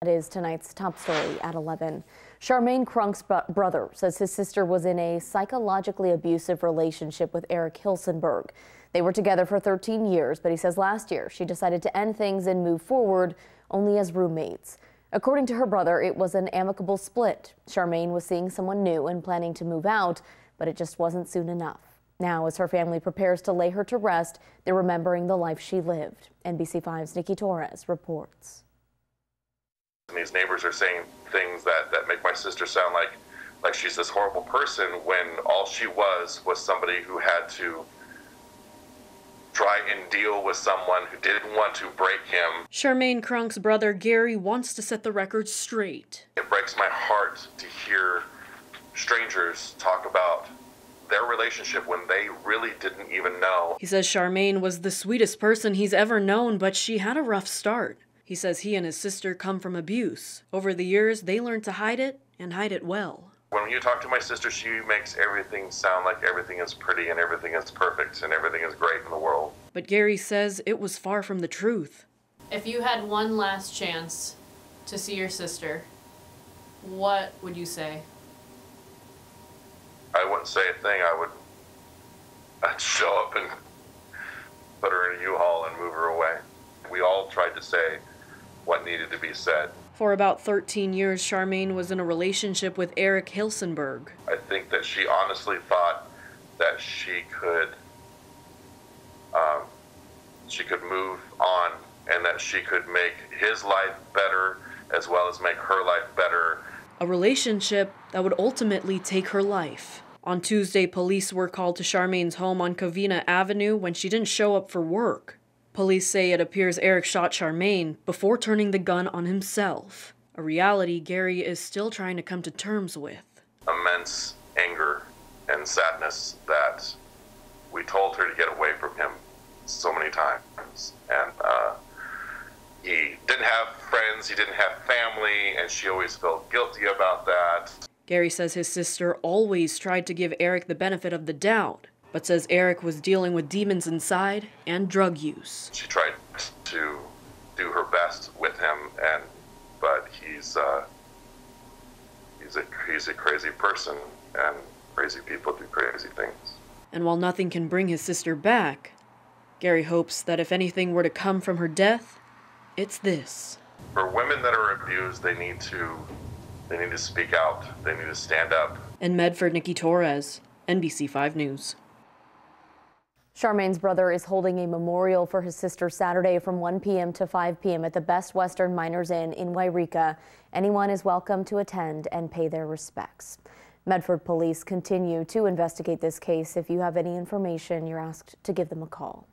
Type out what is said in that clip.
That is tonight's top story at 11. Charmaine Crunk's brother says his sister was in a psychologically abusive relationship with Eric Hilsenberg. They were together for 13 years, but he says last year she decided to end things and move forward only as roommates. According to her brother, it was an amicable split. Charmaine was seeing someone new and planning to move out, but it just wasn't soon enough. Now, as her family prepares to lay her to rest, they're remembering the life she lived. NBC5's Nikki Torres reports. These neighbors are saying things that make my sister sound like she's this horrible person when all she was somebody who had to try and deal with someone who didn't want to break him. Charmaine Crunk's brother Gary wants to set the record straight. It breaks my heart to hear strangers talk about their relationship when they really didn't even know. He says Charmaine was the sweetest person he's ever known, but she had a rough start. He says he and his sister come from abuse. Over the years, they learned to hide it and hide it well. When you talk to my sister, she makes everything sound like everything is pretty and everything is perfect and everything is great in the world. But Gary says it was far from the truth. If you had one last chance to see your sister, what would you say? I wouldn't say a thing. I'd show up and put her in a U-Haul and move her away. We all tried to say what needed to be said. For about 13 years, Charmaine was in a relationship with Eric Hilsenberg. I think that she honestly thought that she could move on and that she could make his life better as well as make her life better. A relationship that would ultimately take her life. On Tuesday, police were called to Charmaine's home on Covina Avenue when she didn't show up for work. Police say it appears Eric shot Charmaine before turning the gun on himself, a reality Gary is still trying to come to terms with. Immense anger and sadness that we told her to get away from him so many times. And he didn't have friends, he didn't have family, and she always felt guilty about that. Gary says his sister always tried to give Eric the benefit of the doubt, but says Eric was dealing with demons inside and drug use. She tried to do her best with him, but he's a crazy person, and crazy people do crazy things. And while nothing can bring his sister back, Gary hopes that if anything were to come from her death, it's this. For women that are abused, they need to speak out. They need to stand up. In Medford, Nikki Torres, NBC5 News. Charmaine's brother is holding a memorial for his sister Saturday from 1 p.m. to 5 p.m. at the Best Western Miners Inn in Wairika. Anyone is welcome to attend and pay their respects. Medford police continue to investigate this case. If you have any information, you're asked to give them a call.